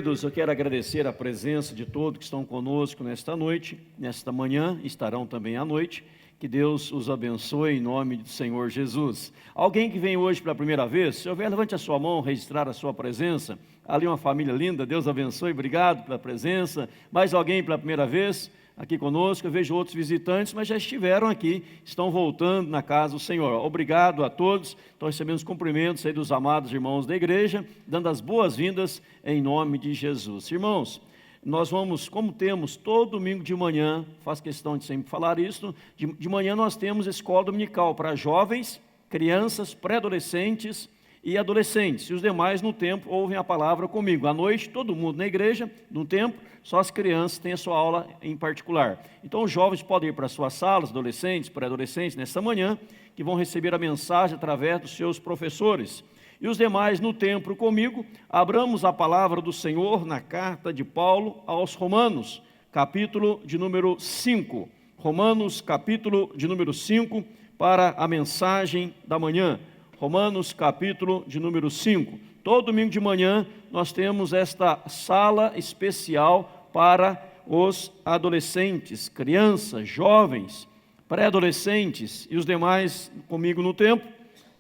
Queridos, eu quero agradecer a presença de todos que estão conosco nesta noite, nesta manhã, estarão também à noite. Que Deus os abençoe em nome do Senhor Jesus. Alguém que vem hoje pela primeira vez, se houver, levante a sua mão, registrar a sua presença. Ali uma família linda, Deus abençoe, obrigado pela presença. Mais alguém pela primeira vez aqui conosco? Eu vejo outros visitantes, mas já estiveram aqui, estão voltando na casa do Senhor. Obrigado a todos, estão recebendo os cumprimentos aí dos amados irmãos da igreja, dando as boas-vindas em nome de Jesus. Irmãos, nós vamos, como temos todo domingo de manhã, faço questão de sempre falar isso, de manhã nós temos escola dominical para jovens, crianças, pré-adolescentes e adolescentes, e os demais no templo ouvem a palavra comigo. À noite, todo mundo na igreja, no templo, só as crianças têm a sua aula em particular. Então os jovens podem ir para as suas salas, adolescentes, pré-adolescentes, nessa manhã, que vão receber a mensagem através dos seus professores. E os demais no templo comigo, abramos a palavra do Senhor na carta de Paulo aos Romanos, capítulo de número 5. Romanos, capítulo de número 5, para a mensagem da manhã. Romanos, capítulo de número 5. Todo domingo de manhã nós temos esta sala especial para os adolescentes, crianças, jovens, pré-adolescentes e os demais comigo no templo.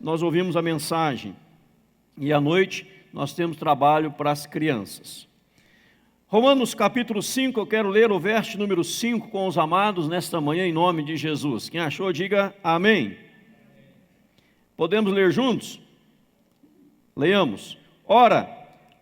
Nós ouvimos a mensagem. E à noite nós temos trabalho para as crianças. Romanos capítulo 5, eu quero ler o verso número 5 com os amados nesta manhã em nome de Jesus. Quem achou, diga amém. Podemos ler juntos? Leiamos. Ora,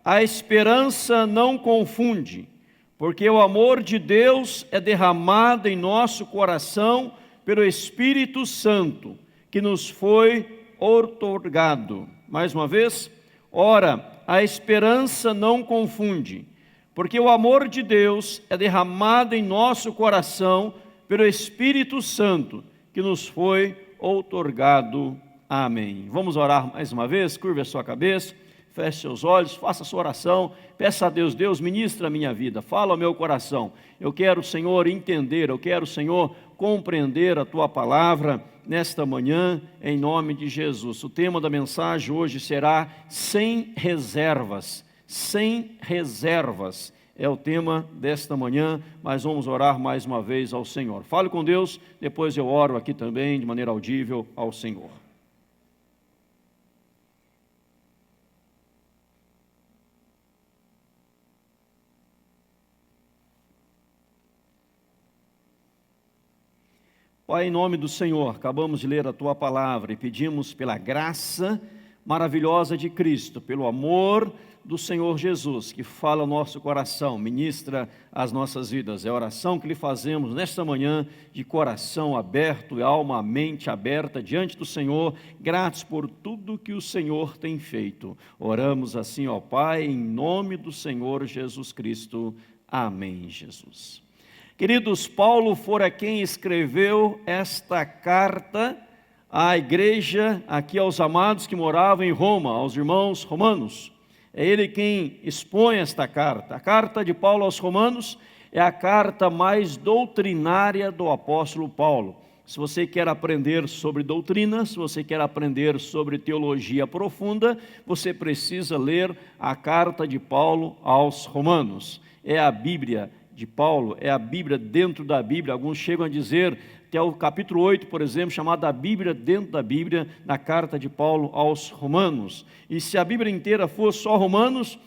a esperança não confunde, porque o amor de Deus é derramado em nosso coração pelo Espírito Santo, que nos foi outorgado. Mais uma vez, ora, a esperança não confunde, porque o amor de Deus é derramado em nosso coração pelo Espírito Santo, que nos foi outorgado. Amém. Vamos orar mais uma vez, curva a sua cabeça, feche seus olhos, faça a sua oração, peça a Deus, Deus ministra a minha vida, fala ao meu coração. Eu quero, Senhor, entender, eu quero, Senhor, compreender a Tua palavra nesta manhã, em nome de Jesus. O tema da mensagem hoje será sem reservas, sem reservas. É o tema desta manhã, mas vamos orar mais uma vez ao Senhor. Fale com Deus, depois eu oro aqui também, de maneira audível ao Senhor. Pai, em nome do Senhor, acabamos de ler a Tua palavra e pedimos pela graça maravilhosa de Cristo, pelo amor do Senhor Jesus, que fala ao nosso coração, ministra as nossas vidas. É a oração que lhe fazemos nesta manhã, de coração aberto e alma, mente aberta diante do Senhor, gratos por tudo que o Senhor tem feito. Oramos assim, ó Pai, em nome do Senhor Jesus Cristo. Amém, Jesus. Queridos, Paulo fora quem escreveu esta carta à igreja, aqui aos amados que moravam em Roma, aos irmãos romanos. É ele quem expõe esta carta. A carta de Paulo aos Romanos é a carta mais doutrinária do apóstolo Paulo. Se você quer aprender sobre doutrina, se você quer aprender sobre teologia profunda, você precisa ler a carta de Paulo aos Romanos. É a Bíblia de Paulo, é a Bíblia dentro da Bíblia. Alguns chegam a dizer, até o capítulo 8, por exemplo, chamada a Bíblia dentro da Bíblia, na carta de Paulo aos Romanos. E se a Bíblia inteira fosse só Romanos,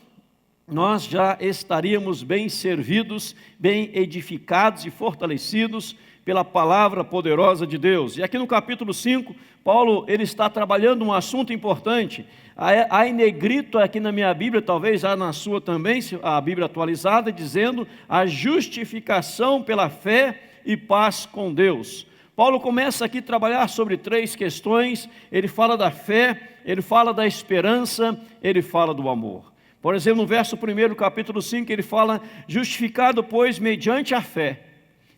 nós já estaríamos bem servidos, bem edificados e fortalecidos pela palavra poderosa de Deus. E aqui no capítulo 5, Paulo ele está trabalhando um assunto importante. Há em negrito aqui na minha Bíblia, talvez há na sua também, a Bíblia atualizada, dizendo a justificação pela fé e paz com Deus. Paulo começa aqui a trabalhar sobre 3 questões. Ele fala da fé, ele fala da esperança, ele fala do amor. Por exemplo, no verso 1 do capítulo 5, ele fala: justificado, pois, mediante a fé,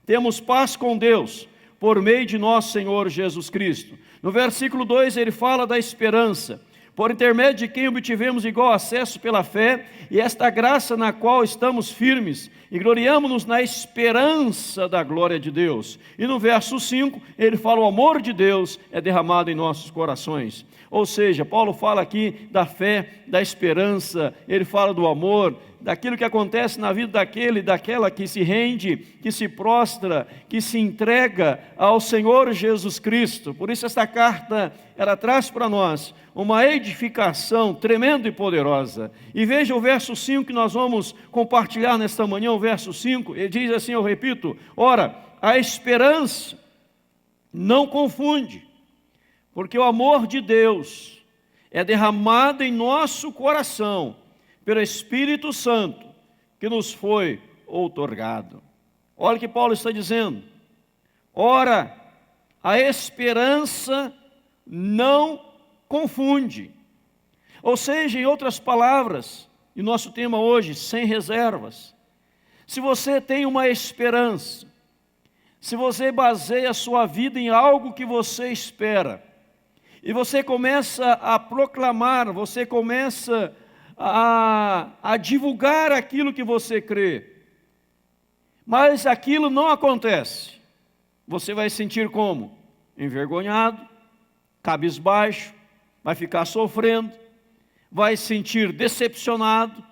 temos paz com Deus, por meio de nosso Senhor Jesus Cristo. No versículo 2, ele fala da esperança, por intermédio de quem obtivemos igual acesso pela fé, e esta graça na qual estamos firmes, e gloriamo-nos na esperança da glória de Deus. E no verso 5, ele fala: o amor de Deus é derramado em nossos corações. Ou seja, Paulo fala aqui da fé, da esperança, ele fala do amor, daquilo que acontece na vida daquela que se rende, que se prostra, que se entrega ao Senhor Jesus Cristo. Por isso esta carta, ela traz para nós uma edificação tremenda e poderosa. E veja o verso 5 que nós vamos compartilhar nesta manhã, o verso 5, ele diz assim, eu repito, ora, a esperança não confunde, porque o amor de Deus é derramado em nosso coração pelo Espírito Santo que nos foi outorgado. Olha o que Paulo está dizendo. Ora, a esperança não confunde. Ou seja, em outras palavras, e nosso tema hoje, sem reservas. Se você tem uma esperança, se você baseia a sua vida em algo que você espera, e você começa a proclamar, você começa a divulgar aquilo que você crê, mas aquilo não acontece, você vai sentir como? Envergonhado, cabisbaixo, vai ficar sofrendo, vai se sentir decepcionado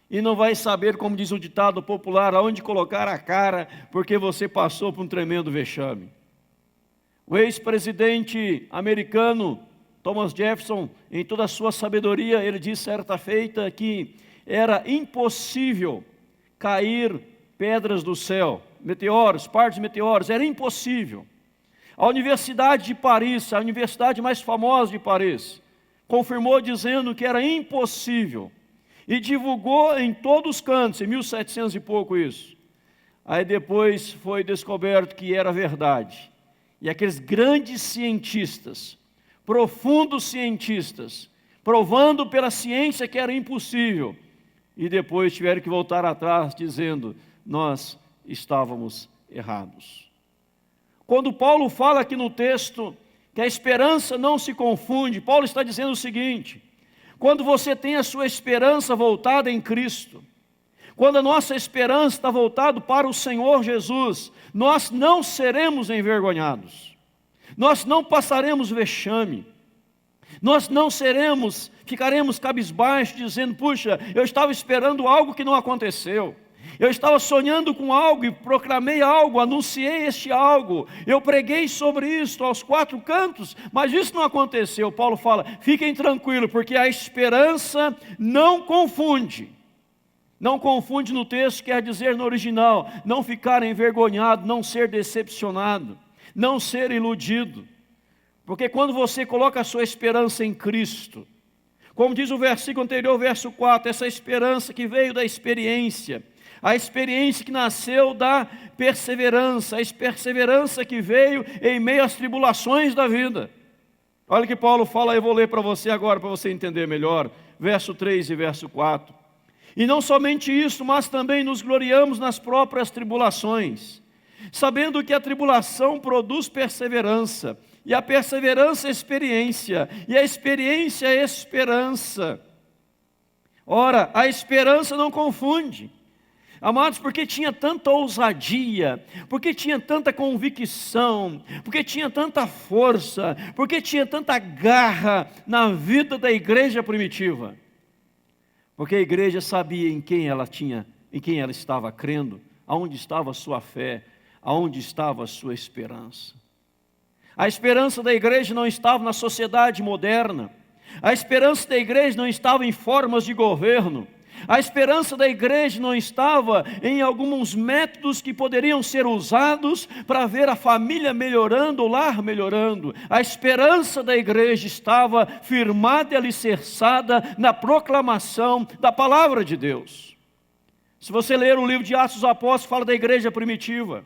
e não vai saber, como diz o ditado popular, aonde colocar a cara, porque você passou por um tremendo vexame. O ex-presidente americano Thomas Jefferson, em toda a sua sabedoria, ele disse certa feita que era impossível cair pedras do céu, meteoros, partes de meteoros, era impossível. A Universidade de Paris, a universidade mais famosa de Paris, confirmou dizendo que era impossível e divulgou em todos os cantos, em 1700 e pouco isso. Aí depois foi descoberto que era verdade. E aqueles grandes cientistas, profundos cientistas, provando pela ciência que era impossível, e depois tiveram que voltar atrás dizendo, nós estávamos errados. Quando Paulo fala aqui no texto que a esperança não se confunde, Paulo está dizendo o seguinte, quando você tem a sua esperança voltada em Cristo, quando a nossa esperança está voltada para o Senhor Jesus, nós não seremos envergonhados, nós não passaremos vexame, nós não ficaremos cabisbaixo dizendo, puxa, eu estava esperando algo que não aconteceu. Eu estava sonhando com algo e proclamei algo, anunciei este algo, eu preguei sobre isso aos 4 cantos, mas isso não aconteceu. Paulo fala, fiquem tranquilos, porque a esperança não confunde. Não confunde no texto, quer dizer no original, não ficar envergonhado, não ser decepcionado, não ser iludido. Porque quando você coloca a sua esperança em Cristo, como diz o versículo anterior, verso 4, essa esperança que veio da experiência, a experiência que nasceu da perseverança, a perseverança que veio em meio às tribulações da vida. Olha o que Paulo fala, eu vou ler para você agora, para você entender melhor, verso 3 e verso 4. E não somente isso, mas também nos gloriamos nas próprias tribulações, sabendo que a tribulação produz perseverança, e a perseverança é experiência, e a experiência é esperança. Ora, a esperança não confunde. Amados, porque tinha tanta ousadia, porque tinha tanta convicção, porque tinha tanta força, porque tinha tanta garra na vida da igreja primitiva. Porque a igreja sabia em quem ela estava crendo, aonde estava a sua fé, aonde estava a sua esperança. A esperança da igreja não estava na sociedade moderna, a esperança da igreja não estava em formas de governo, a esperança da igreja não estava em alguns métodos que poderiam ser usados para ver a família melhorando, o lar melhorando. A esperança da igreja estava firmada e alicerçada na proclamação da palavra de Deus. Se você ler o livro de Atos dos Apóstolos, fala da igreja primitiva.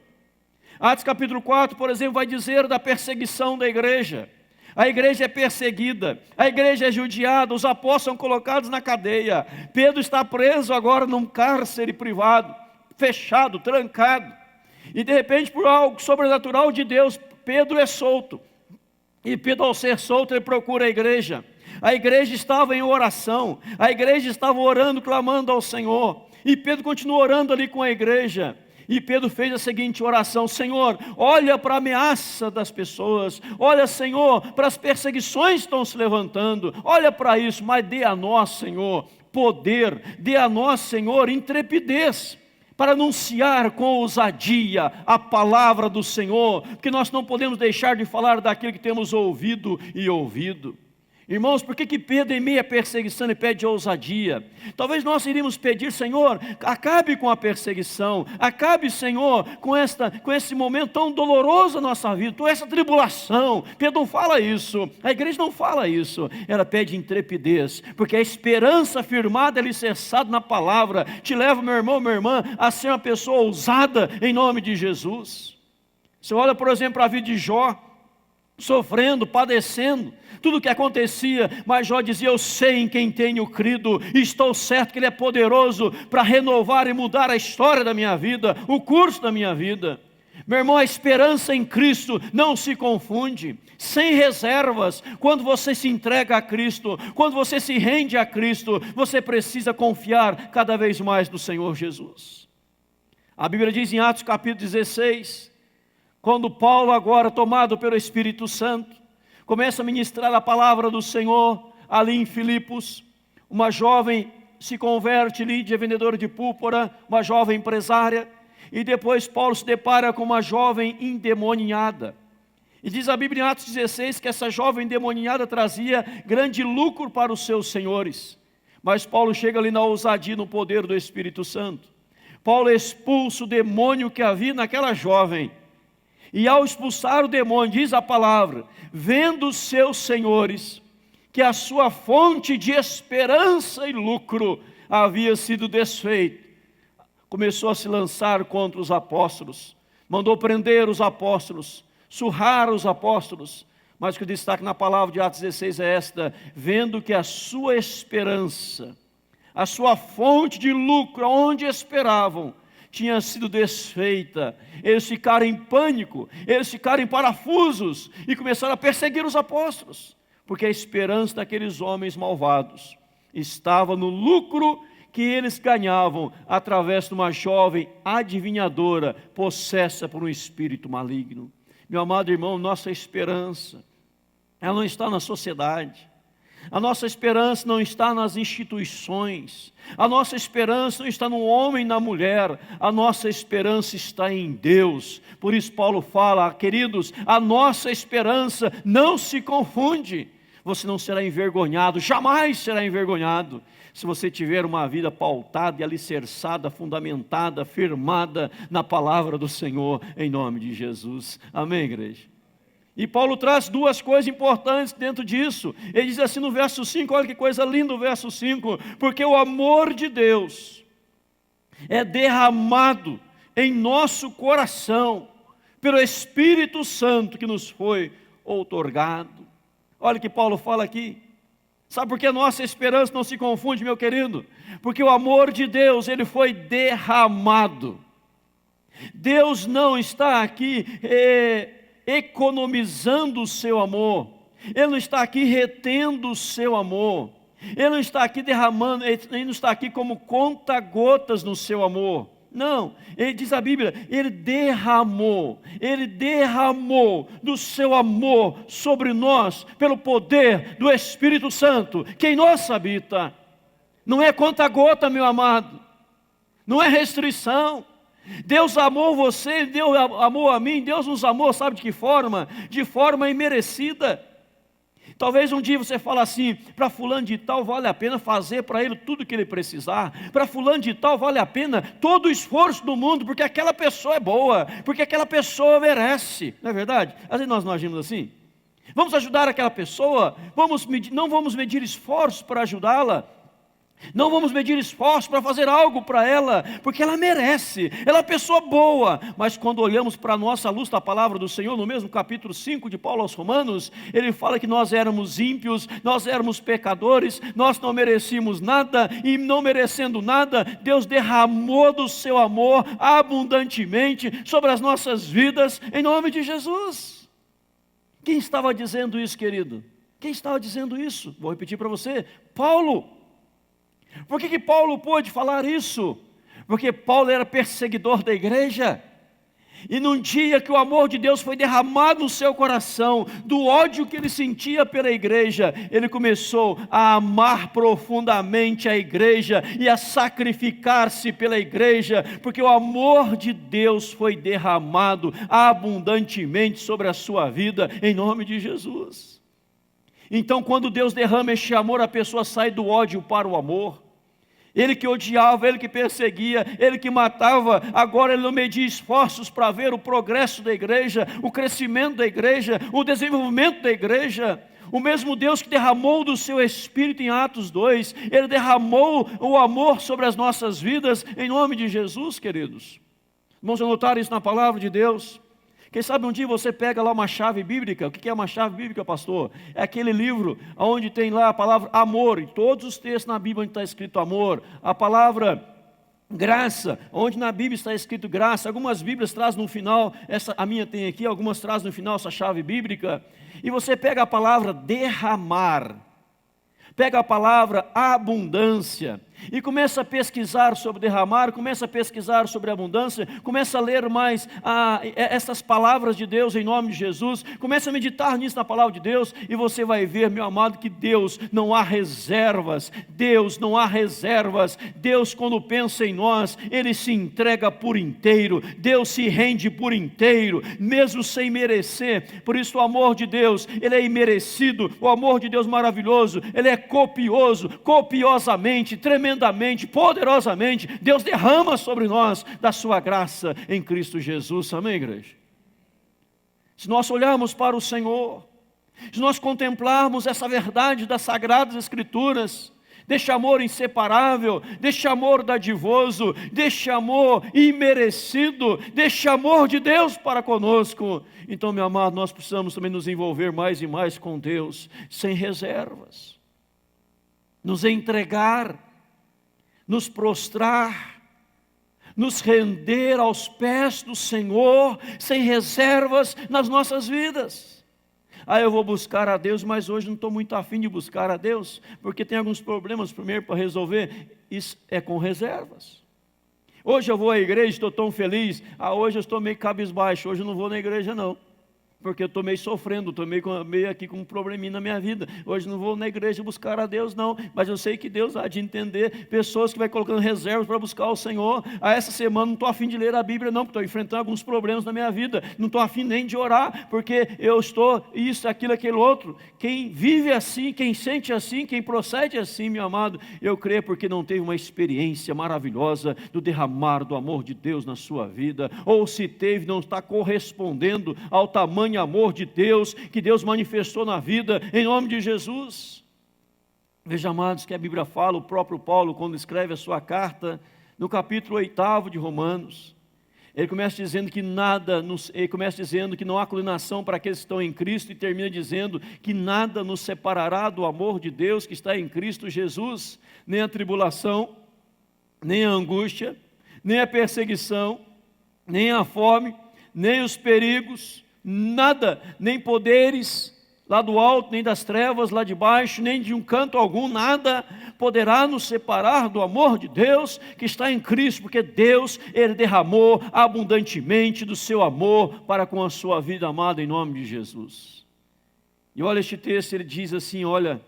Atos capítulo 4, por exemplo, vai dizer da perseguição da igreja. A igreja é perseguida, a igreja é judiada, os apóstolos são colocados na cadeia. Pedro está preso agora num cárcere privado, fechado, trancado. E de repente, por algo sobrenatural de Deus, Pedro é solto. E Pedro, ao ser solto, ele procura a igreja. A igreja estava em oração, a igreja estava orando, clamando ao Senhor. E Pedro continuou orando ali com a igreja. E Pedro fez a seguinte oração, Senhor, olha para a ameaça das pessoas, olha, Senhor, para as perseguições que estão se levantando, olha para isso, mas dê a nós, Senhor, poder, dê a nós, Senhor, intrepidez para anunciar com ousadia a palavra do Senhor, porque nós não podemos deixar de falar daquilo que temos ouvido e ouvido. Irmãos, por que Pedro, em meio à perseguição, ele pede ousadia? Talvez nós iríamos pedir: Senhor, acabe com a perseguição, acabe, Senhor, com esse momento tão doloroso na nossa vida, com essa tribulação. Pedro não fala isso, a igreja não fala isso, ela pede intrepidez, porque a esperança firmada, alicerçada na palavra, te leva, meu irmão, minha irmã, a ser uma pessoa ousada em nome de Jesus. Você olha, por exemplo, para a vida de Jó, sofrendo, padecendo, tudo o que acontecia, mas Jó dizia: eu sei em quem tenho crido, e estou certo que Ele é poderoso para renovar e mudar a história da minha vida, o curso da minha vida. Meu irmão, a esperança em Cristo não se confunde, sem reservas. Quando você se entrega a Cristo, quando você se rende a Cristo, você precisa confiar cada vez mais no Senhor Jesus. A Bíblia diz em Atos capítulo 16, quando Paulo, agora tomado pelo Espírito Santo, começa a ministrar a palavra do Senhor ali em Filipos, uma jovem se converte, Lídia, vendedora de púrpura, uma jovem empresária, e depois Paulo se depara com uma jovem endemoniada. E diz a Bíblia em Atos 16 que essa jovem endemoniada trazia grande lucro para os seus senhores. Mas Paulo chega ali na ousadia, no poder do Espírito Santo. Paulo expulsa o demônio que havia naquela jovem. E ao expulsar o demônio, diz a palavra, vendo os seus senhores que a sua fonte de esperança e lucro havia sido desfeita, começou a se lançar contra os apóstolos, mandou prender os apóstolos, surrar os apóstolos. Mas o que o destaque na palavra de Atos 16 é esta: vendo que a sua esperança, a sua fonte de lucro, onde esperavam, tinha sido desfeita, eles ficaram em pânico, eles ficaram em parafusos e começaram a perseguir os apóstolos, porque a esperança daqueles homens malvados estava no lucro que eles ganhavam através de uma jovem adivinhadora possessa por um espírito maligno. Meu amado irmão, nossa esperança, ela não está na sociedade. A nossa esperança não está nas instituições, a nossa esperança não está no homem e na mulher, a nossa esperança está em Deus. Por isso Paulo fala: queridos, a nossa esperança não se confunde. Você não será envergonhado, jamais será envergonhado, se você tiver uma vida pautada e alicerçada, fundamentada, firmada na palavra do Senhor, em nome de Jesus. Amém, igreja? E Paulo traz duas coisas importantes dentro disso. Ele diz assim no verso 5, olha que coisa linda o verso 5: porque o amor de Deus é derramado em nosso coração pelo Espírito Santo que nos foi outorgado. Olha o que Paulo fala aqui. Sabe por que a nossa esperança não se confunde, meu querido? Porque o amor de Deus, ele foi derramado. Deus não está aqui economizando o seu amor, Ele não está aqui retendo o seu amor, Ele não está aqui derramando, Ele não está aqui como conta-gotas no seu amor. Não, ele diz a Bíblia, Ele derramou do seu amor sobre nós, pelo poder do Espírito Santo, que em nós habita. Não é conta-gota, meu amado, não é restrição. Deus amou você, Deus amou a mim, Deus nos amou, sabe de que forma? De forma imerecida. Talvez um dia você fale assim: para fulano de tal vale a pena fazer para ele tudo o que ele precisar, para fulano de tal vale a pena todo o esforço do mundo, porque aquela pessoa é boa, porque aquela pessoa merece. Não é verdade? Às vezes nós não agimos assim. Vamos ajudar aquela pessoa, não vamos medir esforços para ajudá-la, não vamos medir esforço para fazer algo para ela, porque ela merece, ela é uma pessoa boa. Mas quando olhamos para a nossa luz da palavra do Senhor, no mesmo capítulo 5 de Paulo aos Romanos, ele fala que nós éramos ímpios, nós éramos pecadores, nós não merecíamos nada, e não merecendo nada, Deus derramou do seu amor abundantemente sobre as nossas vidas, em nome de Jesus. Quem estava dizendo isso, querido? Quem estava dizendo isso? Vou repetir para você: Paulo. Por que Paulo pôde falar isso? Porque Paulo era perseguidor da igreja. E num dia que o amor de Deus foi derramado no seu coração, do ódio que ele sentia pela igreja, ele começou a amar profundamente a igreja e a sacrificar-se pela igreja, porque o amor de Deus foi derramado abundantemente sobre a sua vida, em nome de Jesus. Então, quando Deus derrama este amor, a pessoa sai do ódio para o amor. Ele que odiava, ele que perseguia, ele que matava, agora ele não media esforços para ver o progresso da igreja, o crescimento da igreja, o desenvolvimento da igreja. O mesmo Deus que derramou do seu Espírito em Atos 2, ele derramou o amor sobre as nossas vidas, em nome de Jesus, queridos. Vamos anotar isso na palavra de Deus. Quem sabe um dia você pega lá uma chave bíblica. O que é uma chave bíblica, pastor? É aquele livro onde tem lá a palavra amor, e todos os textos na Bíblia onde está escrito amor. A palavra graça, onde na Bíblia está escrito graça. Algumas Bíblias trazem no final, a minha tem aqui, algumas trazem no final essa chave bíblica. E você pega a palavra derramar, pega a palavra abundância, e começa a pesquisar sobre derramar, começa a pesquisar sobre abundância, começa a ler mais essas palavras de Deus em nome de Jesus, começa a meditar nisso na palavra de Deus, e você vai ver, meu amado, que Deus não há reservas, Deus não há reservas. Deus, quando pensa em nós, Ele se entrega por inteiro, Deus se rende por inteiro, mesmo sem merecer. Por isso o amor de Deus, Ele é imerecido, o amor de Deus maravilhoso, Ele é copioso, copiosamente, tremendamente, poderosamente, Deus derrama sobre nós da sua graça em Cristo Jesus. Amém, igreja? Se nós olharmos para o Senhor, se nós contemplarmos essa verdade das Sagradas Escrituras, deste amor inseparável, deste amor dadivoso, deste amor imerecido, deste amor de Deus para conosco, então, meu amado, nós precisamos também nos envolver mais e mais com Deus, sem reservas, nos entregar, nos prostrar, nos render aos pés do Senhor, sem reservas nas nossas vidas. Eu vou buscar a Deus, mas hoje não estou muito afim de buscar a Deus, porque tem alguns problemas primeiro para resolver. Isso é com reservas. Hoje eu vou à igreja, estou tão feliz. Hoje eu estou meio cabisbaixo, hoje eu não vou na igreja não, porque eu estou meio sofrendo, estou meio aqui com um probleminha na minha vida. Hoje não vou na igreja buscar a Deus não, mas eu sei que Deus há de entender pessoas que vai colocando reservas para buscar o Senhor. Essa semana não estou afim de ler a Bíblia não, porque estou enfrentando alguns problemas na minha vida. Não estou afim nem de orar, porque eu estou isso, aquilo, aquele outro. Quem vive assim, quem sente assim, quem procede assim, meu amado, eu creio porque não teve uma experiência maravilhosa do derramar do amor de Deus na sua vida, ou se teve, não está correspondendo ao tamanho amor de Deus, que Deus manifestou na vida, em nome de Jesus. Veja, amados, que a Bíblia fala, o próprio Paulo, quando escreve a sua carta, no capítulo 8 de Romanos, ele começa dizendo que não há condenação para aqueles que estão em Cristo, e termina dizendo que nada nos separará do amor de Deus que está em Cristo Jesus, nem a tribulação, nem a angústia, nem a perseguição, nem a fome, nem os perigos, nada, nem poderes lá do alto, nem das trevas lá de baixo, nem de um canto algum, nada poderá nos separar do amor de Deus que está em Cristo, porque Deus, Ele derramou abundantemente do seu amor para com a sua vida amada, em nome de Jesus. E olha este texto, ele diz assim, olha,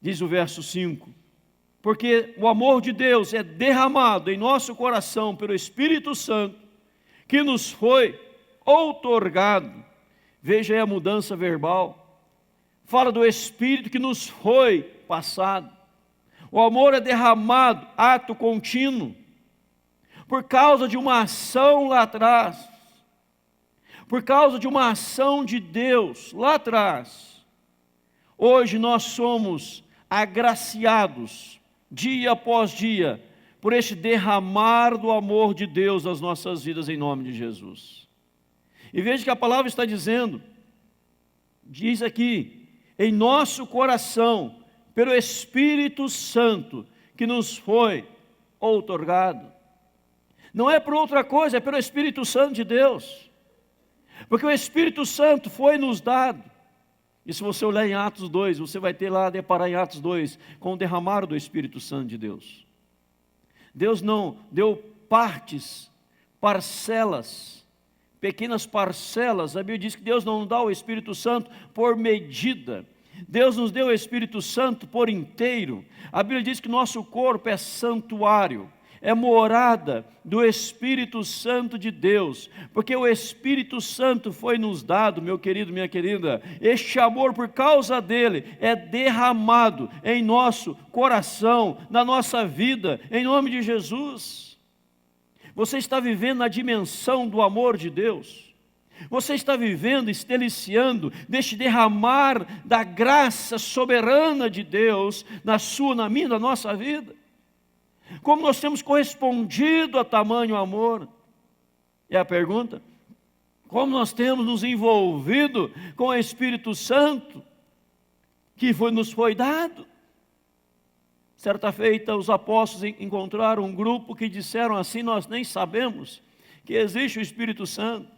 diz o verso 5, porque o amor de Deus é derramado em nosso coração pelo Espírito Santo, que nos foi outorgado. Veja aí a mudança verbal, fala do Espírito que nos foi passado. O amor é derramado, ato contínuo, por causa de uma ação lá atrás, por causa de uma ação de Deus lá atrás. Hoje nós somos agraciados, dia após dia, por este derramar do amor de Deus nas nossas vidas, em nome de Jesus. E veja que a palavra está dizendo, diz aqui, em nosso coração, pelo Espírito Santo, que nos foi outorgado. Não é por outra coisa, é pelo Espírito Santo de Deus. Porque o Espírito Santo foi nos dado. E se você olhar em Atos 2, você vai ter lá, deparar em Atos 2, com o derramar do Espírito Santo de Deus. Deus não deu partes, parcelas, pequenas parcelas. A Bíblia diz que Deus não dá o Espírito Santo por medida. Deus nos deu o Espírito Santo por inteiro. A Bíblia diz que nosso corpo é santuário, é morada do Espírito Santo de Deus, porque o Espírito Santo foi nos dado, meu querido, minha querida. Este amor, por causa dele, é derramado em nosso coração, na nossa vida, em nome de Jesus. Você está vivendo na dimensão do amor de Deus. Você está vivendo e se deliciando deste derramar da graça soberana de Deus na sua, na minha, na nossa vida. Como nós temos correspondido a tamanho amor? É a pergunta. Como nós temos nos envolvido com o Espírito Santo que nos foi dado? Certa feita, os apóstolos encontraram um grupo que disseram assim: nós nem sabemos que existe o Espírito Santo.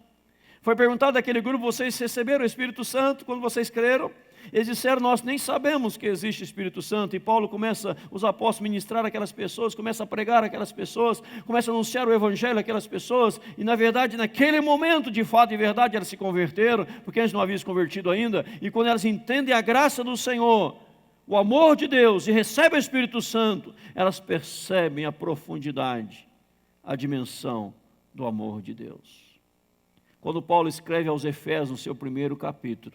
Foi perguntado àquele grupo: vocês receberam o Espírito Santo quando vocês creram? Eles disseram: nós nem sabemos que existe o Espírito Santo. E Paulo começa, os apóstolos, a ministrar aquelas pessoas, começa a pregar aquelas pessoas, começa a anunciar o Evangelho àquelas pessoas. E na verdade, naquele momento, de fato e verdade, elas se converteram, porque eles não haviam se convertido ainda. E quando elas entendem a graça do Senhor, o amor de Deus, e recebem o Espírito Santo, elas percebem a profundidade, a dimensão do amor de Deus. Quando Paulo escreve aos Efésios, no seu primeiro capítulo,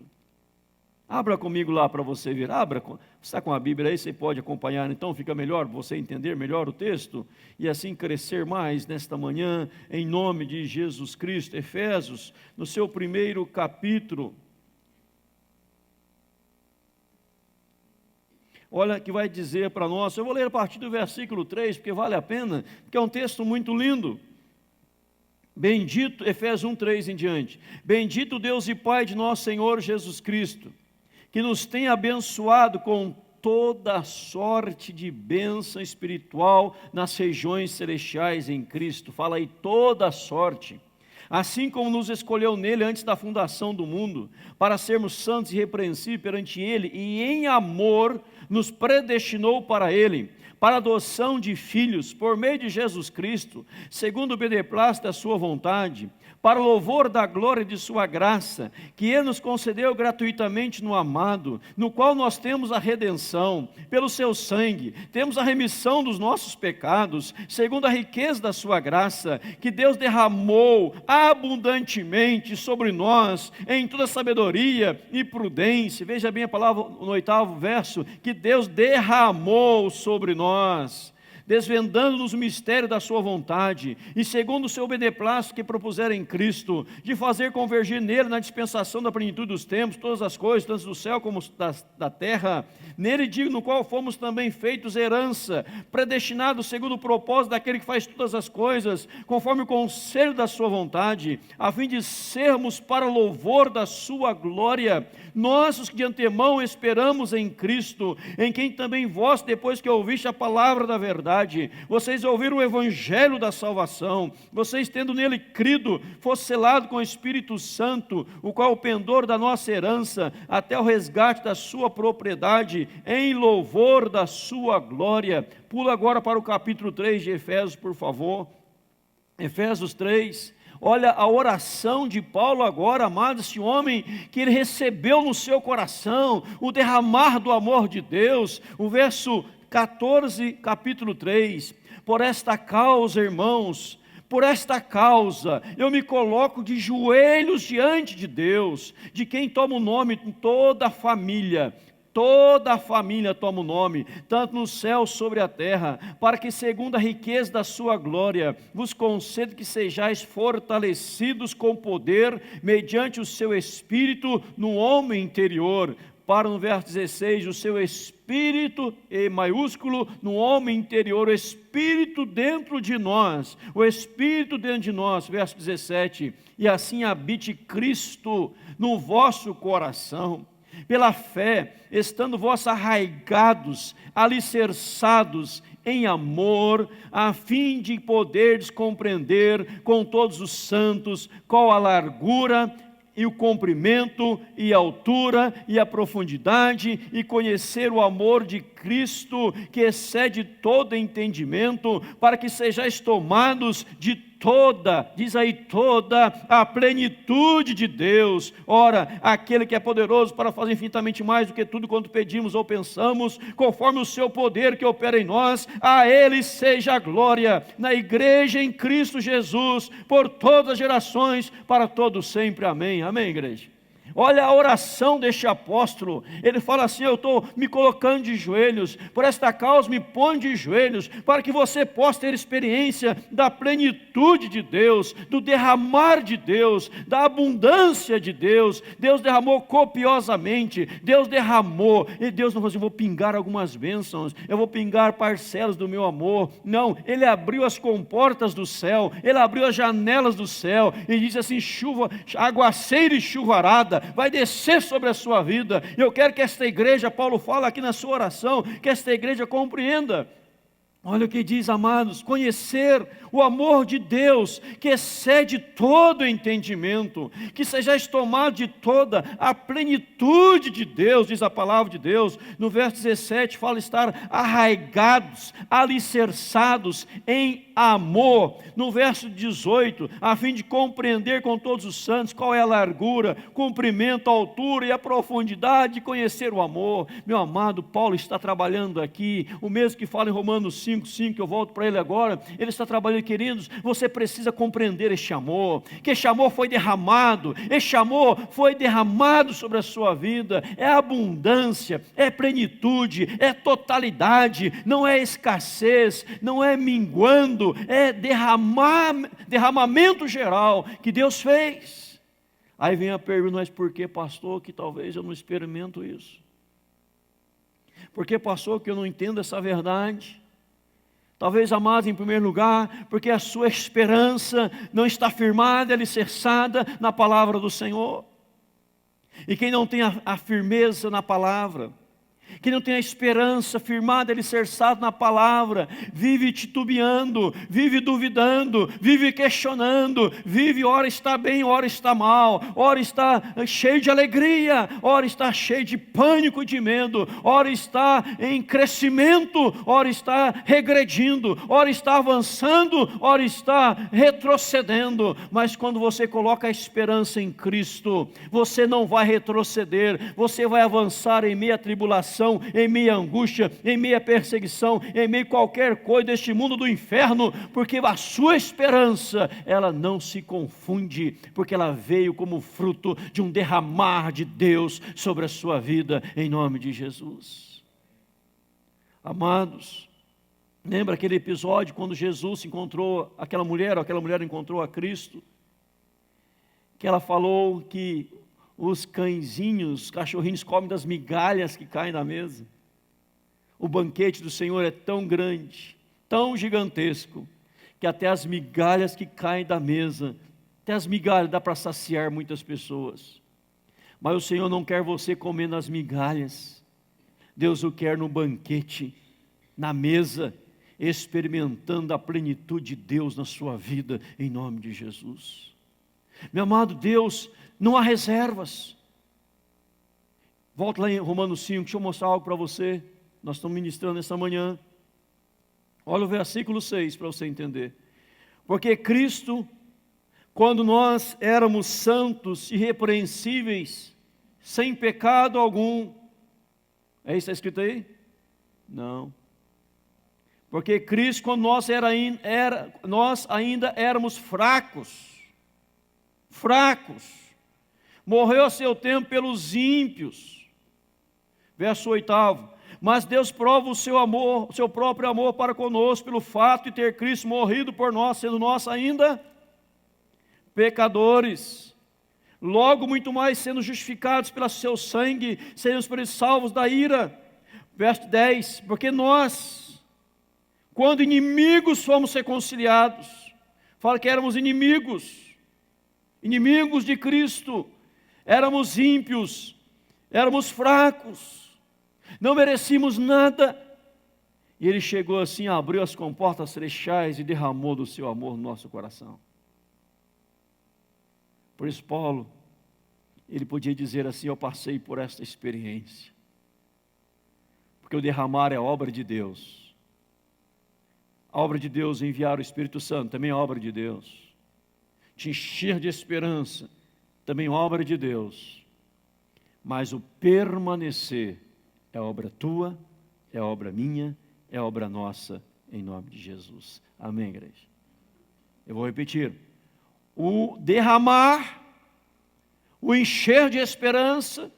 abra comigo lá para você ver. Abra, você está com a Bíblia aí, você pode acompanhar, então fica melhor você entender melhor o texto e assim crescer mais nesta manhã, em nome de Jesus Cristo. Efésios, no seu primeiro capítulo. Olha que vai dizer para nós, eu vou ler a partir do versículo 3, porque vale a pena, porque é um texto muito lindo. Bendito, Efésios 1, 3 em diante. Bendito Deus e Pai de nosso Senhor Jesus Cristo, que nos tem abençoado com toda sorte de bênção espiritual nas regiões celestiais em Cristo. Fala aí, toda sorte. Assim como nos escolheu nele antes da fundação do mundo, para sermos santos e irrepreensíveis perante ele, e em amor nos predestinou para ele, para a adoção de filhos, por meio de Jesus Cristo, segundo o beneplácito da sua vontade, para o louvor da glória de sua graça, que ele nos concedeu gratuitamente no amado, no qual nós temos a redenção, pelo seu sangue, temos a remissão dos nossos pecados, segundo a riqueza da sua graça, que Deus derramou abundantemente sobre nós, em toda sabedoria e prudência. Veja bem a palavra no 8º verso, que Deus derramou sobre nós, desvendando-nos o mistério da sua vontade, e segundo o seu beneplácito que propusera em Cristo, de fazer convergir nele na dispensação da plenitude dos tempos, todas as coisas, tanto do céu como da terra, nele digo, no qual fomos também feitos herança, predestinados segundo o propósito daquele que faz todas as coisas, conforme o conselho da sua vontade, a fim de sermos para louvor da sua glória, nós os que de antemão esperamos em Cristo, em quem também vós, depois que ouviste a palavra da verdade, vocês ouviram o evangelho da salvação, vocês tendo nele crido, fosse selado com o Espírito Santo, o qual é o pendor da nossa herança, até o resgate da sua propriedade, em louvor da sua glória. Pula agora para o capítulo 3 de Efésios, por favor. Efésios 3. Olha a oração de Paulo agora, amado, esse homem que ele recebeu no seu coração o derramar do amor de Deus. O verso 14, capítulo 3, por esta causa, irmãos, por esta causa, eu me coloco de joelhos diante de Deus, de quem toma o nome em toda a família toma o nome, tanto no céu sobre a terra, para que segundo a riqueza da sua glória, vos conceda que sejais fortalecidos com poder, mediante o seu Espírito, no homem interior, para no verso 16, o seu Espírito, E maiúsculo, no homem interior, o Espírito dentro de nós, verso 17, e assim habite Cristo no vosso coração, pela fé, estando vós arraigados, alicerçados em amor, a fim de poderdes compreender com todos os santos qual a largura e o comprimento e a altura e a profundidade, e conhecer o amor de Cristo, que excede todo entendimento, para que sejais tomados de toda, diz aí, toda a plenitude de Deus. Ora, aquele que é poderoso para fazer infinitamente mais do que tudo quanto pedimos ou pensamos, conforme o seu poder que opera em nós, a Ele seja a glória, na igreja em Cristo Jesus, por todas as gerações, para todos sempre. Amém. Amém, igreja? Olha a oração deste apóstolo. Ele fala assim: eu estou me colocando de joelhos, por esta causa me ponho de joelhos, para que você possa ter experiência da plenitude de Deus, do derramar de Deus, da abundância de Deus. Deus derramou copiosamente, Deus derramou, e Deus não falou assim: vou pingar algumas bênçãos, eu vou pingar parcelas do meu amor. Não, Ele abriu as comportas do céu, Ele abriu as janelas do céu, e disse assim: chuva, aguaceiro e chuvarada vai descer sobre a sua vida. Eu quero que esta igreja, Paulo fala aqui na sua oração, que esta igreja compreenda. Olha o que diz, amados: conhecer o amor de Deus, que excede todo entendimento, que sejais tomados de toda a plenitude de Deus, diz a palavra de Deus. No verso 17 fala estar arraigados, alicerçados em amor. No verso 18, a fim de compreender com todos os santos qual é a largura, comprimento, a altura e a profundidade de conhecer o amor. Meu amado, Paulo está trabalhando aqui, o mesmo que fala em Romanos 5:5, que eu volto para ele agora. Ele está trabalhando, queridos, você precisa compreender este amor, que este amor foi derramado, este amor foi derramado sobre a sua vida. É abundância, é plenitude, é totalidade, não é escassez, não é minguando, é derramamento geral que Deus fez. Aí vem a pergunta: mas por que, pastor, que talvez eu não experimento isso? Por que, pastor, que eu não entendo essa verdade? Talvez, amados, em primeiro lugar, porque a sua esperança não está firmada, alicerçada na palavra do Senhor. E quem não tem a firmeza na palavra, que não tem a esperança firmada, alicerçada na palavra, vive titubeando, vive duvidando, vive questionando, vive, ora está bem, ora está mal, ora está cheio de alegria, ora está cheio de pânico e de medo, ora está em crescimento, ora está regredindo, ora está avançando, ora está retrocedendo. Mas quando você coloca a esperança em Cristo, você não vai retroceder, você vai avançar em meio à tribulação, em meio à angústia, em meio à perseguição, em meio a qualquer coisa deste mundo do inferno, porque a sua esperança, ela não se confunde, porque ela veio como fruto de um derramar de Deus sobre a sua vida, em nome de Jesus. Amados, lembra aquele episódio quando Jesus encontrou aquela mulher encontrou a Cristo, que ela falou que os cãezinhos, os cachorrinhos comem das migalhas que caem da mesa. O banquete do Senhor é tão grande, tão gigantesco, que até as migalhas que caem da mesa, até as migalhas dá para saciar muitas pessoas. Mas o Senhor não quer você comendo as migalhas. Deus o quer no banquete, na mesa, experimentando a plenitude de Deus na sua vida, em nome de Jesus. Meu amado, Deus, não há reservas. Volta lá em Romanos 5, deixa eu mostrar algo para você. Nós estamos ministrando essa manhã. Olha o versículo 6 para você entender. Porque Cristo, quando nós éramos santos, irrepreensíveis, sem pecado algum. É isso que está escrito aí? Não. Porque Cristo, quando nós ainda éramos fracos, morreu a seu tempo pelos ímpios. Verso 8: mas Deus prova o seu amor, o seu próprio amor para conosco, pelo fato de ter Cristo morrido por nós, sendo nós ainda pecadores. Logo, muito mais, sendo justificados pelo seu sangue, seremos por isso salvos da ira. Verso 10: porque nós, quando inimigos, fomos reconciliados. Fala que éramos inimigos de Cristo, éramos ímpios, éramos fracos, não merecíamos nada, e Ele chegou assim, abriu as comportas celestiais e derramou do seu amor no nosso coração. Por isso Paulo, ele podia dizer assim: eu passei por esta experiência, porque o derramar é obra de Deus. A obra de Deus é enviar o Espírito Santo, também é obra de Deus. Te encher de esperança, também obra de Deus. Mas o permanecer é obra tua, é obra minha, é obra nossa, em nome de Jesus. Amém, igreja? Eu vou repetir. O derramar, o encher de esperança,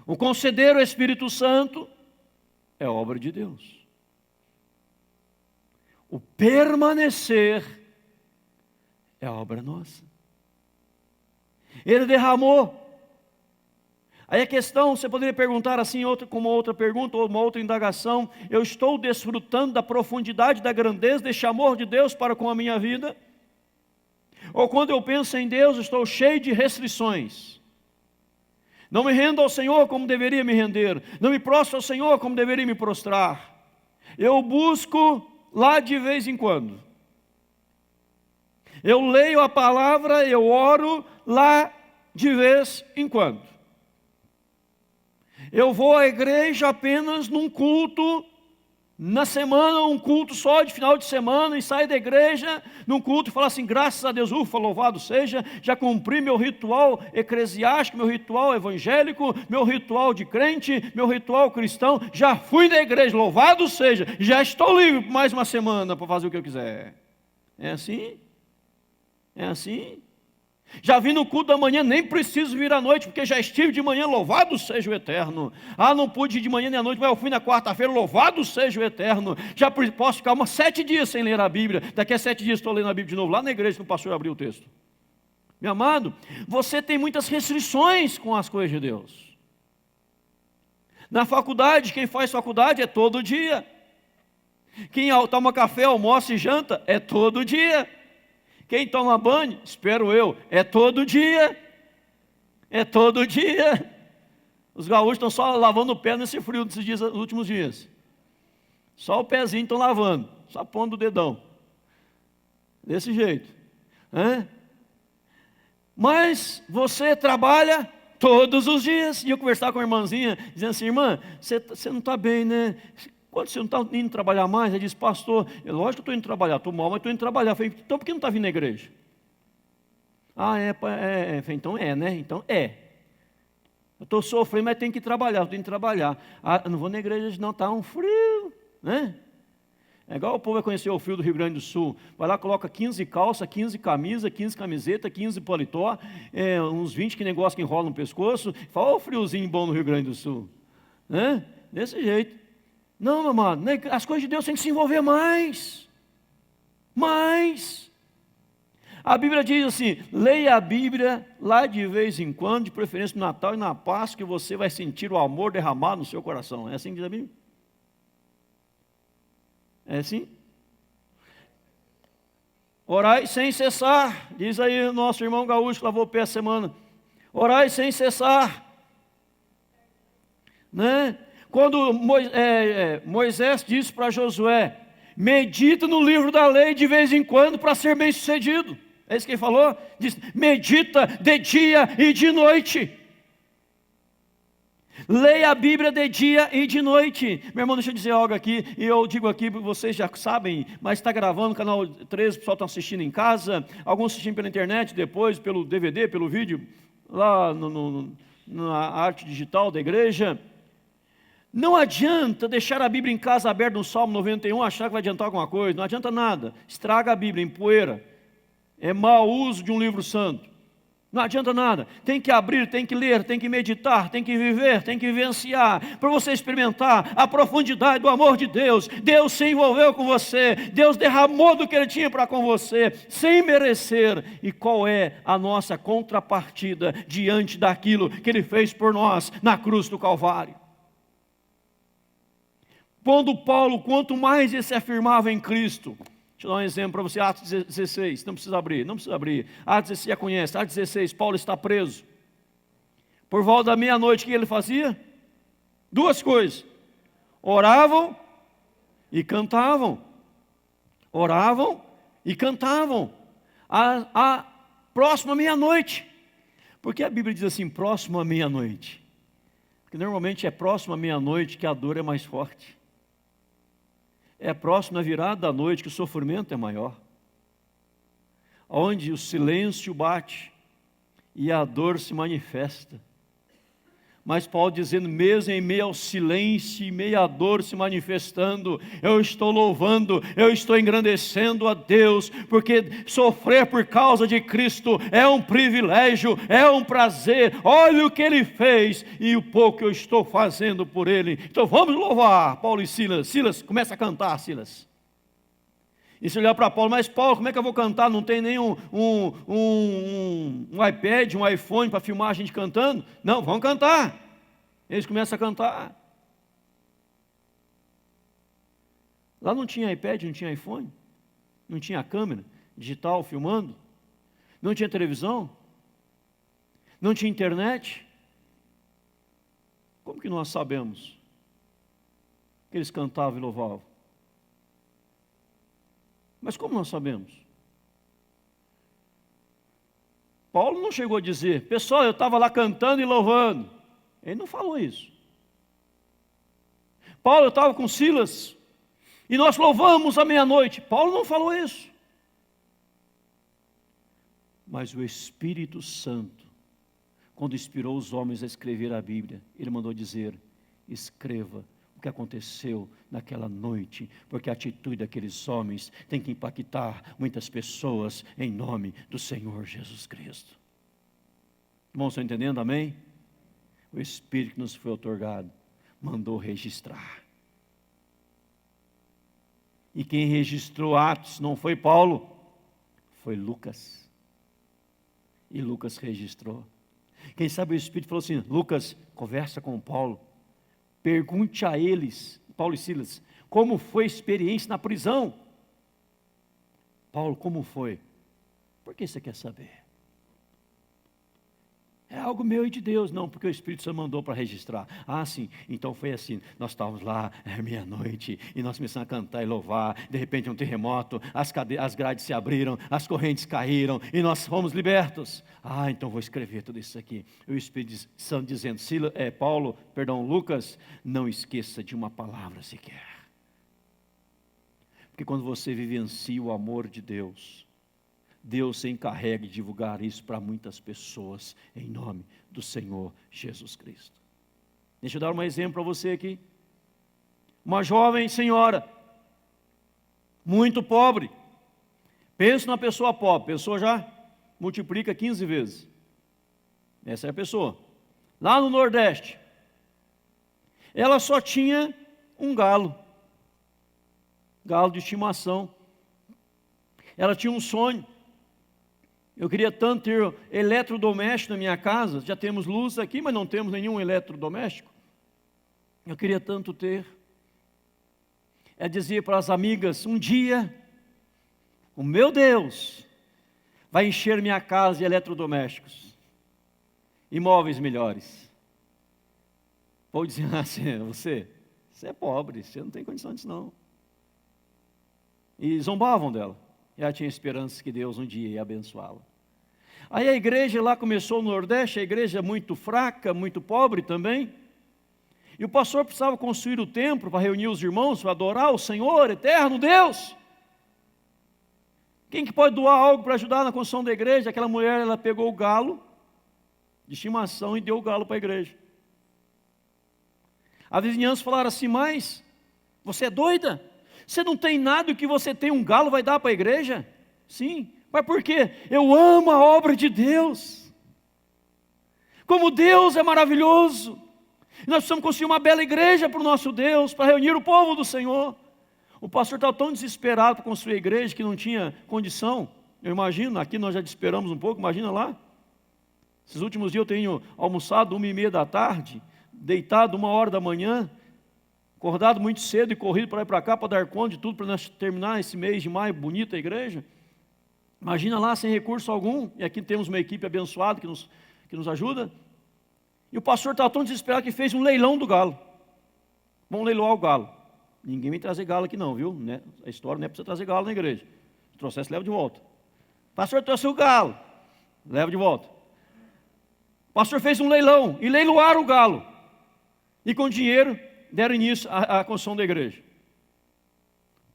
o conceder o Espírito Santo é obra de Deus. O permanecer é obra nossa. Ele derramou. Aí a questão, você poderia perguntar assim, como outra pergunta, ou uma outra indagação: eu estou desfrutando da profundidade, da grandeza deste amor de Deus para com a minha vida? Ou quando eu penso em Deus, estou cheio de restrições? Não me rendo ao Senhor como deveria me render, não me prostro ao Senhor como deveria me prostrar. Eu busco lá de vez em quando. Eu leio a palavra, eu oro lá de vez em quando. Eu vou à igreja apenas num culto na semana, um culto só de final de semana, e saio da igreja num culto e falo assim: graças a Deus, ufa, louvado seja, já cumpri meu ritual eclesiástico, meu ritual evangélico, meu ritual de crente, meu ritual cristão, já fui da igreja, louvado seja, já estou livre por mais uma semana para fazer o que eu quiser. É assim? É assim? Já vim no culto da manhã, nem preciso vir à noite, porque já estive de manhã, louvado seja o Eterno. Não pude ir de manhã nem à noite, mas eu fui na quarta-feira, louvado seja o Eterno. Já posso ficar 7 dias sem ler a Bíblia. Daqui a 7 dias estou lendo a Bíblia de novo, lá na igreja, que o pastor abriu o texto. Meu amado, você tem muitas restrições com as coisas de Deus. Na faculdade, quem faz faculdade é todo dia. Quem toma café, almoça e janta é todo dia. Quem toma banho, espero eu, é todo dia. É todo dia. Os gaúchos estão só lavando o pé nesse frio nesses dias, nos últimos dias. Só o pezinho estão lavando, só pondo o dedão. Desse jeito. Mas você trabalha todos os dias. E eu conversava com a irmãzinha, dizendo assim: irmã, você não está bem, né? Quando você não está indo trabalhar mais, ela disse: pastor, lógico que eu estou indo trabalhar, estou mal, mas estou indo trabalhar. Eu falei: então por que não está vindo na igreja? Então né? Então eu estou sofrendo, mas tenho que trabalhar, estou indo trabalhar. Eu não vou na igreja não, está um frio, né? É igual o povo vai conhecer o frio do Rio Grande do Sul. Vai lá, coloca 15 calças, 15 camisas, 15 camisetas, 15 paletó, uns 20 que negócio que enrola no pescoço. Fala: ó, o friozinho bom no Rio Grande do Sul, né? Desse jeito. Não, meu amado, as coisas de Deus têm que se envolver mais. Mais. A Bíblia diz assim: leia a Bíblia lá de vez em quando, de preferência no Natal e na Páscoa, que você vai sentir o amor derramado no seu coração. É assim que diz a Bíblia? É assim? Orai sem cessar, diz aí o nosso irmão gaúcho que lavou o pé essa semana. Orai sem cessar, né? Quando Moisés disse para Josué: medita no livro da lei de vez em quando para ser bem sucedido. É isso que ele falou? Diz: medita de dia e de noite. Leia a Bíblia de dia e de noite. Meu irmão, deixa eu dizer algo aqui, e eu digo aqui, vocês já sabem, mas está gravando, canal 13, o pessoal está assistindo em casa, alguns assistindo pela internet, depois pelo DVD, pelo vídeo, lá na arte digital da igreja. Não adianta deixar a Bíblia em casa aberta no Salmo 91, achar que vai adiantar alguma coisa. Não adianta nada, estraga a Bíblia, empoeira. É mau uso de um livro santo. Não adianta nada, tem que abrir, tem que ler, tem que meditar, tem que viver, tem que vivenciar, para você experimentar a profundidade do amor de Deus. Deus se envolveu com você, Deus derramou do que Ele tinha para com você, sem merecer. E qual é a nossa contrapartida diante daquilo que Ele fez por nós na cruz do Calvário? Quando Paulo, quanto mais ele se afirmava em Cristo. Deixa eu dar um exemplo para você, Atos 16, não precisa abrir. Atos 16 já conhece, Atos 16, Paulo está preso. Por volta da meia-noite, o que ele fazia? 2 coisas: oravam e cantavam. Oravam e cantavam. A próxima meia-noite. Por que a Bíblia diz assim, próximo à meia-noite? Porque normalmente é próximo à meia-noite que a dor é mais forte. É próximo à virada da noite que o sofrimento é maior, onde o silêncio bate e a dor se manifesta. Mas Paulo dizendo, mesmo em meio ao silêncio, em meio à dor se manifestando, eu estou louvando, eu estou engrandecendo a Deus, porque sofrer por causa de Cristo é um privilégio, é um prazer. Olha o que Ele fez e o pouco que eu estou fazendo por Ele. Então vamos louvar, Paulo e Silas. Silas, começa a cantar, Silas. E se olhar para Paulo, mas Paulo, como é que eu vou cantar? Não tem nem um iPad, um iPhone para filmar a gente cantando? Não, vamos cantar. Eles começam a cantar. Lá não tinha iPad, não tinha iPhone, não tinha câmera digital filmando, não tinha televisão, não tinha internet. Como que nós sabemos que eles cantavam e louvavam? Mas como nós sabemos? Paulo não chegou a dizer, pessoal, eu estava lá cantando e louvando. Ele não falou isso. Paulo, eu estava com Silas e nós louvamos à meia-noite. Paulo não falou isso. Mas o Espírito Santo, quando inspirou os homens a escrever a Bíblia, ele mandou dizer, escreva o que aconteceu naquela noite, porque a atitude daqueles homens tem que impactar muitas pessoas em nome do Senhor Jesus Cristo. Irmãos, estão entendendo? Amém? O Espírito que nos foi otorgado mandou registrar. E quem registrou Atos não foi Paulo, foi Lucas. E Lucas registrou. Quem sabe o Espírito falou assim, Lucas, conversa com Paulo. Pergunte a eles, Paulo e Silas, como foi a experiência na prisão? Paulo, como foi? Por que você quer saber? É algo meu e de Deus. Não, porque o Espírito Santo mandou para registrar. Ah, sim, então foi assim, nós estávamos lá, meia-noite, e nós começamos a cantar e louvar, de repente um terremoto, as grades se abriram, as correntes caíram, e nós fomos libertos. Ah, então vou escrever tudo isso aqui. O Espírito Santo dizendo, Lucas, não esqueça de uma palavra sequer. Porque quando você vivencia o amor de Deus, Deus se encarrega de divulgar isso para muitas pessoas, em nome do Senhor Jesus Cristo. Deixa eu dar um exemplo para você aqui. Uma jovem senhora, muito pobre. Pensa numa pessoa pobre, a pessoa já multiplica 15 vezes. Essa é a pessoa. Lá no Nordeste, ela só tinha um galo de estimação. Ela tinha um sonho. Eu queria tanto ter eletrodoméstico na minha casa. Já temos luz aqui, mas não temos nenhum eletrodoméstico. Eu queria tanto ter. É dizer para as amigas, um dia, o meu Deus vai encher minha casa de eletrodomésticos, imóveis melhores. Vou dizer assim, você é pobre, você não tem condição disso não. E zombavam dela. Ela tinha esperança que Deus um dia ia abençoá-la. Aí a igreja lá começou no Nordeste, a igreja muito fraca, muito pobre também. E o pastor precisava construir o templo para reunir os irmãos, para adorar o Senhor, eterno Deus. Quem que pode doar algo para ajudar na construção da igreja? Aquela mulher, ela pegou o galo de estimação e deu o galo para a igreja. A vizinhança falaram assim, mas você é doida? Você não tem nada e o que você tem, um galo vai dar para a igreja? Sim, mas por quê? Eu amo a obra de Deus. Como Deus é maravilhoso. Nós precisamos construir uma bela igreja para o nosso Deus, para reunir o povo do Senhor. O pastor estava tão desesperado para construir a igreja que não tinha condição. Eu imagino, aqui nós já desesperamos um pouco, imagina lá. Esses últimos dias eu tenho almoçado 1h30 da tarde, deitado 1h da manhã, acordado muito cedo e corrido para ir para cá para dar conta de tudo, para nós terminar esse mês de maio, bonita a igreja. Imagina lá sem recurso algum, e aqui temos uma equipe abençoada que nos ajuda. E o pastor estava tão desesperado que fez um leilão do galo. Vamos leiloar o galo. Ninguém vem trazer galo aqui não, viu? Né? A história não é para você trazer galo na igreja. Se trouxesse, leva de volta. O pastor trouxe o galo, leva de volta. O pastor fez um leilão e leiloaram o galo. E com dinheiro deram início à construção da igreja.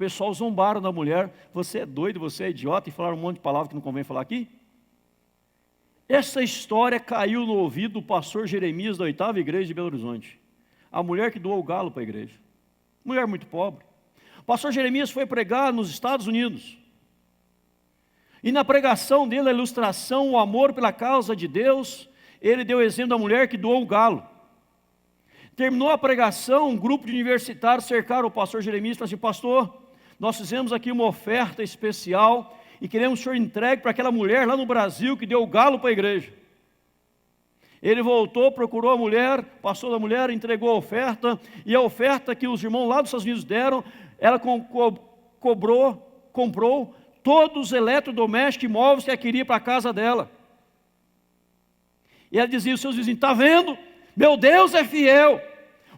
pessoal zombaram da mulher. Você é doido, você é idiota, e falaram um monte de palavras que não convém falar aqui. Essa história caiu no ouvido do pastor Jeremias da 8ª igreja de Belo Horizonte. A mulher que doou o galo para a igreja. Mulher muito pobre. O pastor Jeremias foi pregar nos Estados Unidos. E na pregação dele, a ilustração, o amor pela causa de Deus, ele deu o exemplo da mulher que doou o galo. Terminou a pregação, um grupo de universitários cercaram o pastor Jeremias e falaram assim: pastor, nós fizemos aqui uma oferta especial e queremos que o senhor entregue para aquela mulher lá no Brasil que deu o galo para a igreja. Ele voltou, procurou a mulher, passou da mulher, entregou a oferta, e a oferta que os irmãos lá dos Estados Unidos deram, ela comprou todos os eletrodomésticos e móveis que ela queria para a casa dela. E ela dizia aos seus vizinhos: está vendo? Meu Deus é fiel,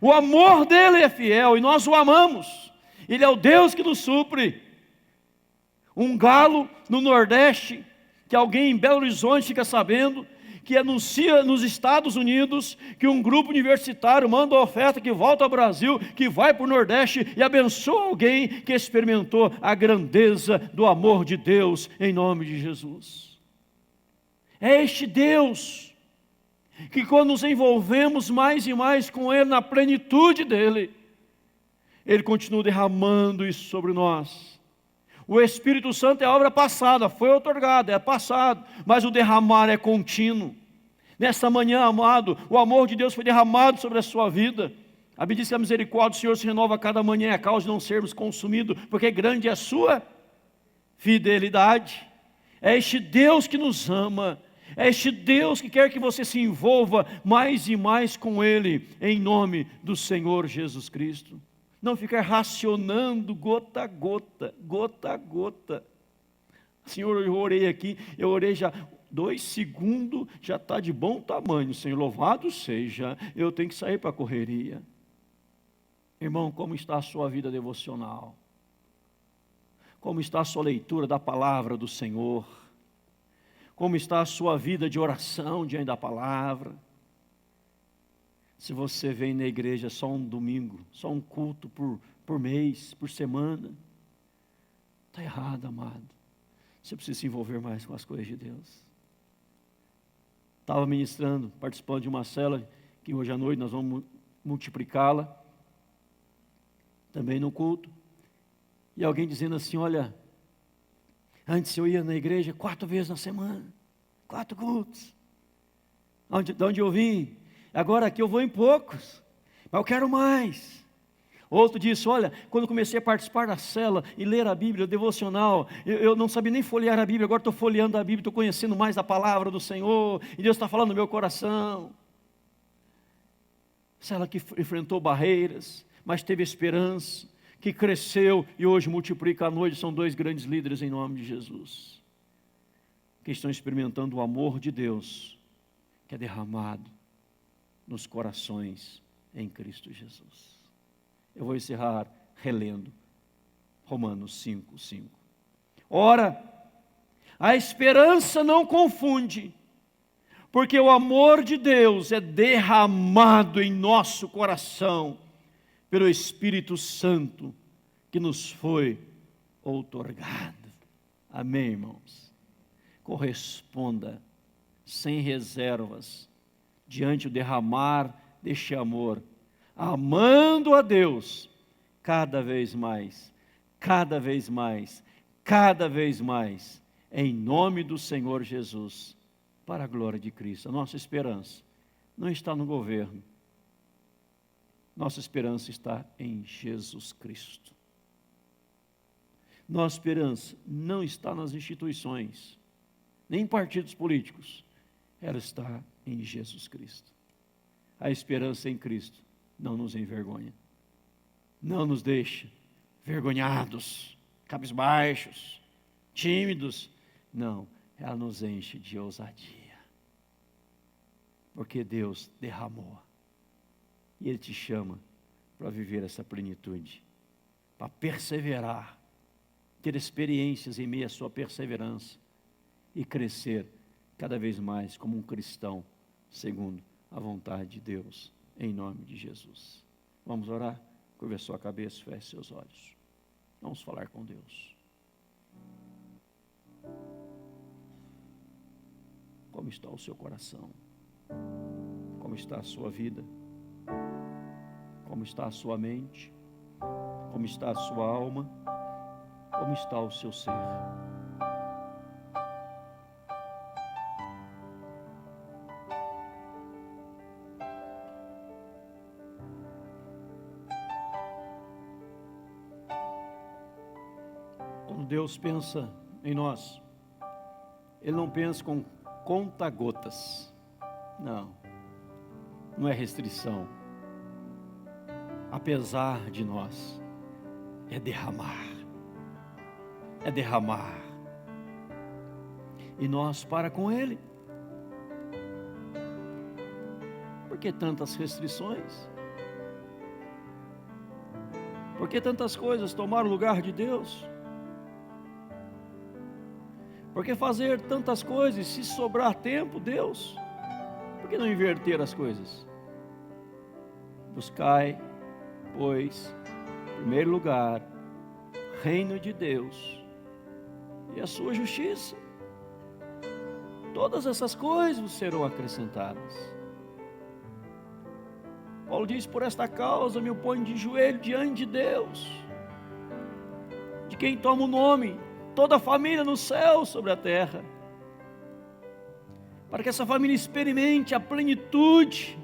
o amor dele é fiel, e nós o amamos. Ele é o Deus que nos supre. Um galo no Nordeste, que alguém em Belo Horizonte fica sabendo, que anuncia nos Estados Unidos que um grupo universitário manda uma oferta que volta ao Brasil, que vai para o Nordeste e abençoa alguém que experimentou a grandeza do amor de Deus em nome de Jesus. É este Deus que, quando nos envolvemos mais e mais com Ele, na plenitude dEle, Ele continua derramando isso sobre nós. O Espírito Santo é obra passada, foi otorgada, é passado, mas o derramar é contínuo. Nesta manhã, amado, o amor de Deus foi derramado sobre a sua vida. A Bíblia diz que a misericórdia do Senhor se renova a cada manhã, é a causa de não sermos consumidos, porque grande é a sua fidelidade. É este Deus que nos ama, é este Deus que quer que você se envolva mais e mais com Ele, em nome do Senhor Jesus Cristo. Não ficar racionando gota a gota, gota a gota. Senhor, eu orei já 2 segundos, já está de bom tamanho, Senhor, louvado seja, eu tenho que sair para a correria. Irmão, como está a sua vida devocional? Como está a sua leitura da palavra do Senhor? Como está a sua vida de oração diante da palavra? Se você vem na igreja só um domingo, só um culto por mês, por semana, está errado, amado. Você precisa se envolver mais com as coisas de Deus. Estava ministrando, participando de uma célula, que hoje à noite nós vamos multiplicá-la, também no culto. E alguém dizendo assim: olha, antes eu ia na igreja 4 vezes na semana, 4 cultos. De onde eu vim? Agora aqui eu vou em poucos, mas eu quero mais. Outro disse: olha, quando comecei a participar da célula e ler a Bíblia, o devocional, eu não sabia nem folhear a Bíblia, agora estou folheando a Bíblia, estou conhecendo mais a palavra do Senhor, e Deus está falando no meu coração. Célula que enfrentou barreiras, mas teve esperança, que cresceu e hoje multiplica à noite, são 2 grandes líderes em nome de Jesus, que estão experimentando o amor de Deus, que é derramado nos corações em Cristo Jesus. Eu vou encerrar relendo Romanos 5:5. Ora, a esperança não confunde, porque o amor de Deus é derramado em nosso coração pelo Espírito Santo que nos foi outorgado. Amém, irmãos? Corresponda sem reservas diante do derramar deste amor, amando a Deus cada vez mais, cada vez mais, cada vez mais, em nome do Senhor Jesus, para a glória de Cristo. A nossa esperança não está no governo, nossa esperança está em Jesus Cristo. Nossa esperança não está nas instituições, nem em partidos políticos, ela está em Jesus Cristo. A esperança em Cristo não nos envergonha, não nos deixa vergonhados, cabisbaixos, tímidos. Não, ela nos enche de ousadia, porque Deus derramou, e Ele te chama para viver essa plenitude, para perseverar, ter experiências em meio à sua perseverança e crescer cada vez mais como um cristão segundo a vontade de Deus, em nome de Jesus. Vamos orar? Curva a sua cabeça, feche seus olhos. Vamos falar com Deus. Como está o seu coração? Como está a sua vida? Como está a sua mente? Como está a sua alma? Como está o seu ser? Quando Deus pensa em nós, Ele não pensa com conta-gotas. Não é restrição. Apesar de nós, é derramar. É derramar. E nós para com Ele. Por que tantas restrições? Por que tantas coisas tomaram o lugar de Deus? Por que fazer tantas coisas? Se sobrar tempo, Deus, por que não inverter as coisas? Buscai, pois, em primeiro lugar, reino de Deus e a sua justiça. Todas essas coisas serão acrescentadas. Paulo diz: por esta causa me ponho de joelho diante de Deus, de quem toma o nome toda a família no céu, sobre a terra, para que essa família experimente a plenitude,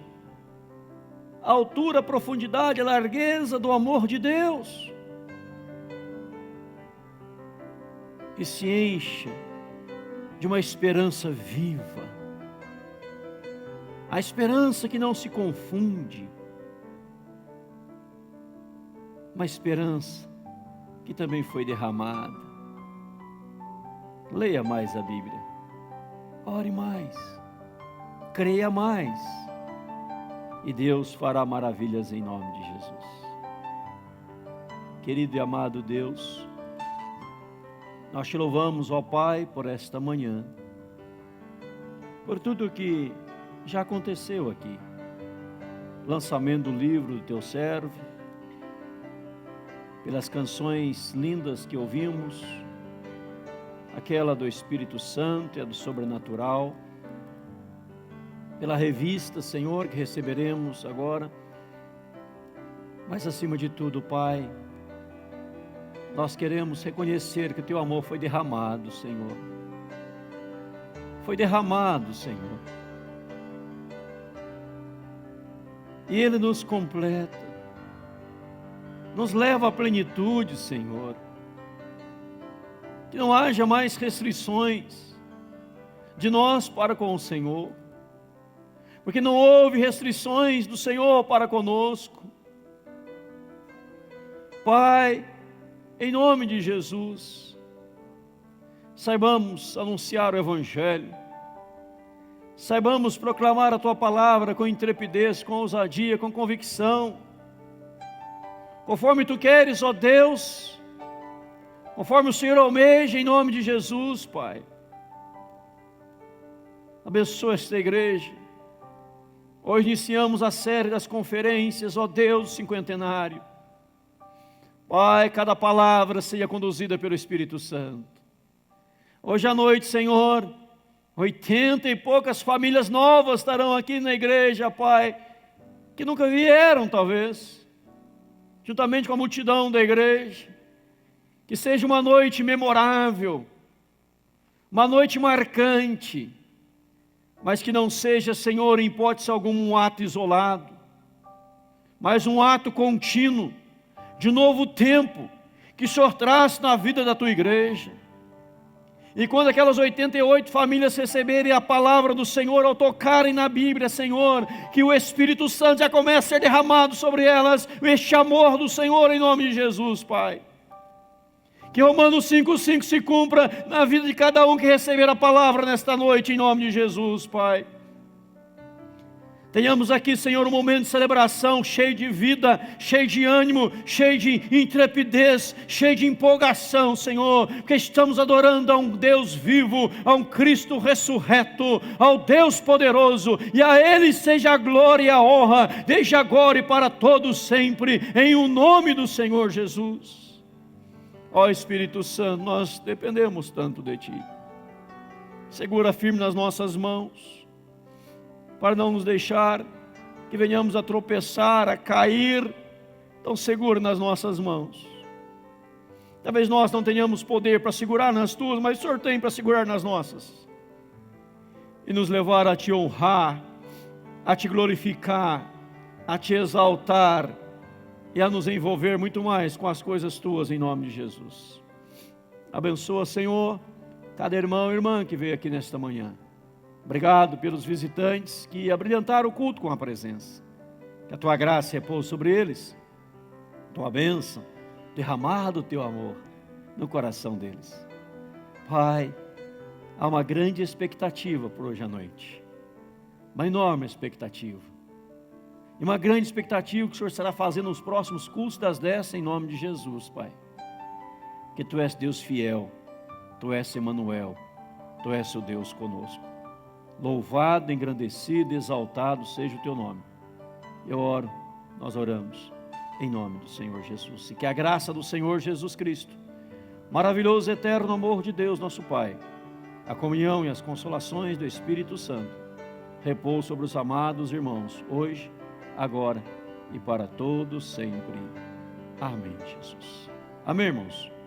a altura, a profundidade, a largueza do amor de Deus, e se encha de uma esperança viva, a esperança que não se confunde, uma esperança que também foi derramada. Leia mais a Bíblia, ore mais, creia mais, e Deus fará maravilhas em nome de Jesus. Querido e amado Deus, nós te louvamos, ó Pai, por esta manhã, por tudo que já aconteceu aqui, lançamento do livro do teu servo, pelas canções lindas que ouvimos, aquela do Espírito Santo e a do sobrenatural, pela revista, Senhor, que receberemos agora, mas acima de tudo, Pai, nós queremos reconhecer que o teu amor foi derramado, Senhor, foi derramado, Senhor, e Ele nos completa, nos leva à plenitude, Senhor. Que não haja mais restrições de nós para com o Senhor, porque não houve restrições do Senhor para conosco. Pai, em nome de Jesus, saibamos anunciar o Evangelho, saibamos proclamar a Tua palavra com intrepidez, com ousadia, com convicção, conforme Tu queres, ó Deus, conforme o Senhor almeja, em nome de Jesus, Pai. Abençoa esta igreja. Hoje iniciamos a série das conferências, ó Deus, cinquentenário. Pai, cada palavra seja conduzida pelo Espírito Santo. Hoje à noite, Senhor, 80 e poucas famílias novas estarão aqui na igreja, Pai, que nunca vieram, talvez, juntamente com a multidão da igreja. Que seja uma noite memorável, uma noite marcante, mas que não seja, Senhor, em hipótese alguma, um ato isolado, mas um ato contínuo, de novo tempo, que o Senhor traz na vida da Tua igreja. E quando aquelas 88 famílias receberem a palavra do Senhor, ao tocarem na Bíblia, Senhor, que o Espírito Santo já comece a ser derramado sobre elas, este amor do Senhor, em nome de Jesus, Pai. Que Romanos 5,5 se cumpra na vida de cada um que receber a palavra nesta noite, em nome de Jesus, Pai. Tenhamos aqui, Senhor, um momento de celebração, cheio de vida, cheio de ânimo, cheio de intrepidez, cheio de empolgação, Senhor, porque estamos adorando a um Deus vivo, a um Cristo ressurreto, ao Deus poderoso, e a Ele seja a glória e a honra, desde agora e para todos sempre, em o nome do Senhor Jesus. Ó Espírito Santo, nós dependemos tanto de Ti. Segura firme nas nossas mãos, para não nos deixar que venhamos a tropeçar, a cair. Então segura nas nossas mãos. Talvez nós não tenhamos poder para segurar nas Tuas, mas o Senhor tem para segurar nas nossas. E nos levar a Te honrar, a Te glorificar, a Te exaltar e a nos envolver muito mais com as coisas Tuas, em nome de Jesus. Abençoa, Senhor, cada irmão e irmã que veio aqui nesta manhã. Obrigado pelos visitantes que abrilhantaram o culto com a presença. Que a Tua graça repouse sobre eles, Tua bênção, derramado o Teu amor no coração deles. Pai, há uma grande expectativa por hoje à noite, uma enorme expectativa, e uma grande expectativa que o Senhor estará fazendo nos próximos cultos das 10, em nome de Jesus, Pai. Que Tu és Deus fiel, Tu és Emanuel, Tu és o Deus conosco. Louvado, engrandecido, exaltado seja o Teu nome. Eu oro, nós oramos, em nome do Senhor Jesus. E que a graça do Senhor Jesus Cristo, maravilhoso e eterno amor de Deus nosso Pai, a comunhão e as consolações do Espírito Santo, repouse sobre os amados irmãos, hoje, agora e para todos sempre. Amém, Jesus. Amém, irmãos.